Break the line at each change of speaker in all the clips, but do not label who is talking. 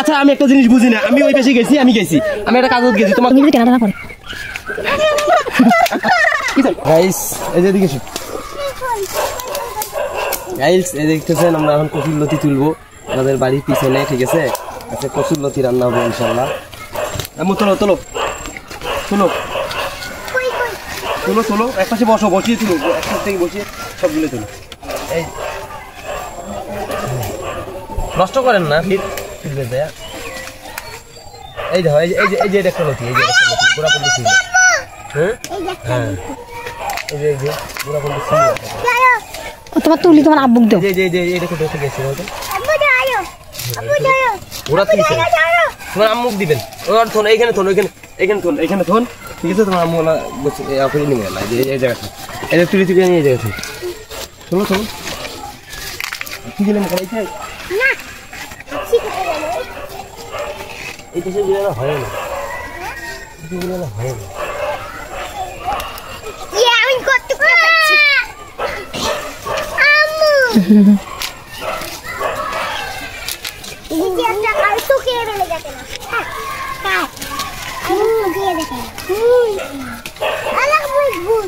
আচ্ছা আমি একটা জিনিস বুঝি না, আমি ওই পাশে গেছি, আমি একটা কাগজ গেছি, তোমার
তুমি কেন না করে
গাইস এই যে দেখেছো গাইস, এই দেখতেছেন আমরা এখন কচুর লতি তুলবো আমাদের বাড়ির পিছনে, ঠিক আছে? আচ্ছা কচুর লতি রান্না হবে ইনশাআল্লাহ। আমি তোলো তোলো তোলো তোলো তোলো, এক পাশে বসো, বসিয়ে তুলো, এক পাশ থেকে বসিয়ে সবগুলো তুলো। এই নষ্ট করেন না, ফির তুলবে দেয়া। এই দেখো এই যে এই যে একটা লতি, এই যে একটা লতি গোড়া পর্যন্ত ছিল। হ্যাঁ হ্যাঁ, এই যে গোড়া পর্যন্ত ছিল।
তোমার তুলি তোমার আব্বুক দাও।
এই যে এটাকে দেখে গেছে বলতো
আব্বু যাও আব্বু যাও
ওরা তুলছে তোমার আম্মুক দিবেন। ওর থন এইখানে থন, এইখানে থন, ঠিক আছে? তোমার আম্মু না বসে আপনি নিয়ে গেল এই জায়গাটা, এই যে তুলি তুলি নিয়ে জায়গাটা চলো চলো। ঠিক আছে না এই দেশে গুলো হয় না, এগুলো হয় না।
আমি করতে পারছি আম্মু এই যে একটা আর তো খেয়ে ফেলে যাবে না। হ্যাঁ আমি দিয়ে দেখে আলাগ বুঝ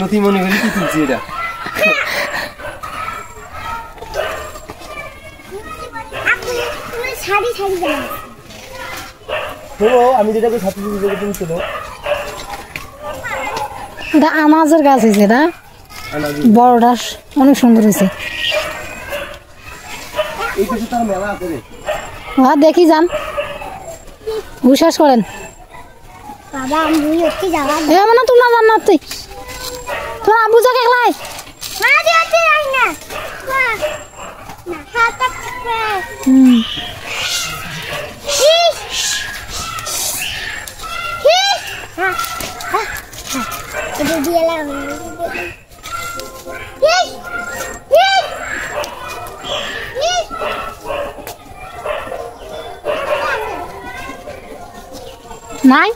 নতি মনে করি কি তুলছি এটা।
শাড়ি শাড়ি দেন
চলো আমি যেটা করে ছাত্রী দিকে তুমি চলো।
এটা আনাজের গাছ হয়েছে, এটা বড়টা অনেক সুন্দর হয়েছে।
এই পাশে তার মেলা আছে রে।
হ্যাঁ দেখি যান, বিশ্বাস করেন।
বাবা আমি হচ্ছে যাওয়া
মানে তুই না জান না, তুই তোর আব্বু যাকে খেলাই
মা দিতে যাই না না হাত পাচ্ছে এটা দিয়ে লাগাবো
নাই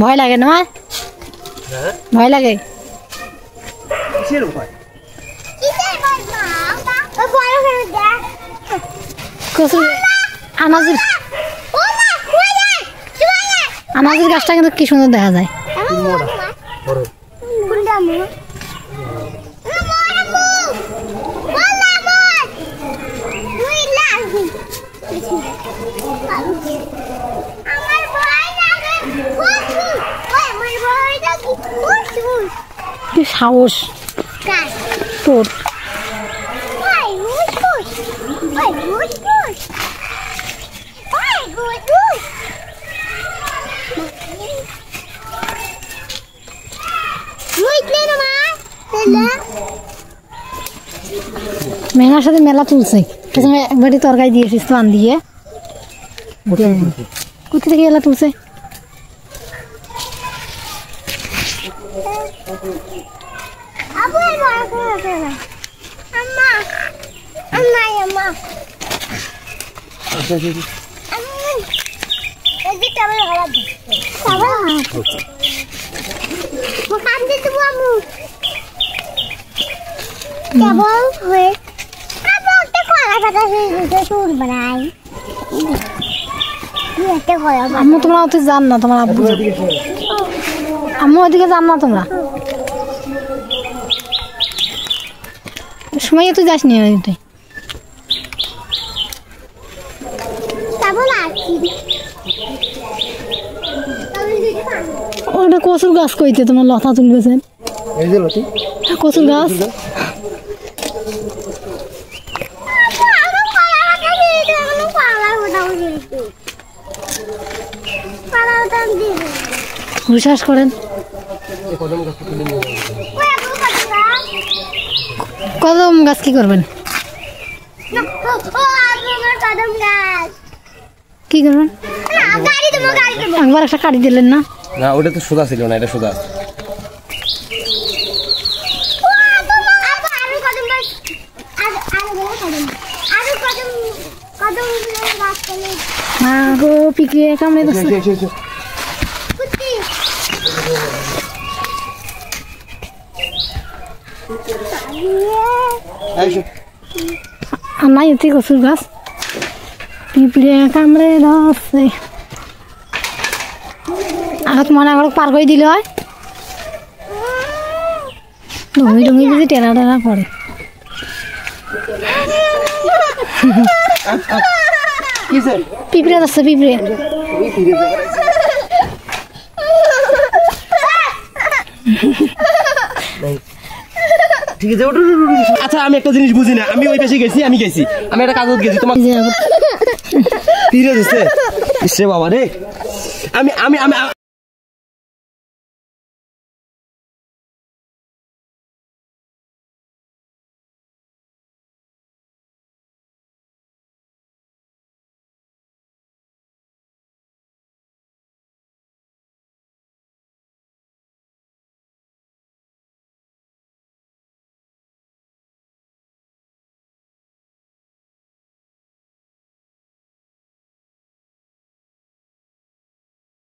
ভয় লাগে না? ভয় লাগে আনাজের গাছটা কিন্তু কি সুন্দর দেখা যায়। কি সাহস তোর! মেলার সাথে মেলা তুলছে, একবারই তরকারি দিয়েছিস তো আন দিয়ে, কোথা থেকে এলা তুলছে? আম্মু তোমরা ওতে যান না, তোমার আব্বু আম্মু ওদিকে যান না তোমরা, সময় তুই যাস নি ওটা কচুর গাছ কইতে তোমার লতা তুলবেছেন, কচুর গাছ বিশ্বাস করেন। কদম গাছ কি করবেন? কি করবেন? একবার একটা কাটি দিলেন না?
না ওটা তো সোজা ছিল না, এটা সোজা।
গো পিকে কামড়ে দিচ্ছে।
আইসো
আর নাই এতে কচুর গাছ পিঁপড়ে কামড়ে ধরছে আগত মনে করে পার করে দিলে হয় ডুঙি ডুঙি বুঝি টেনা টেনা পড়ে
কি স্যার
পিঁপড়ে যাচ্ছে পিঁপড়ে
ঠিক আছে ওঠো আচ্ছা আমি একটা জিনিস বুঝি না আমি ওই পাশে গেছি আমি গেছি আমি একটা কাগজ গেছি তোমার ফিরে দিচ্ছে ইসে বাবা রে আমি আমি আমি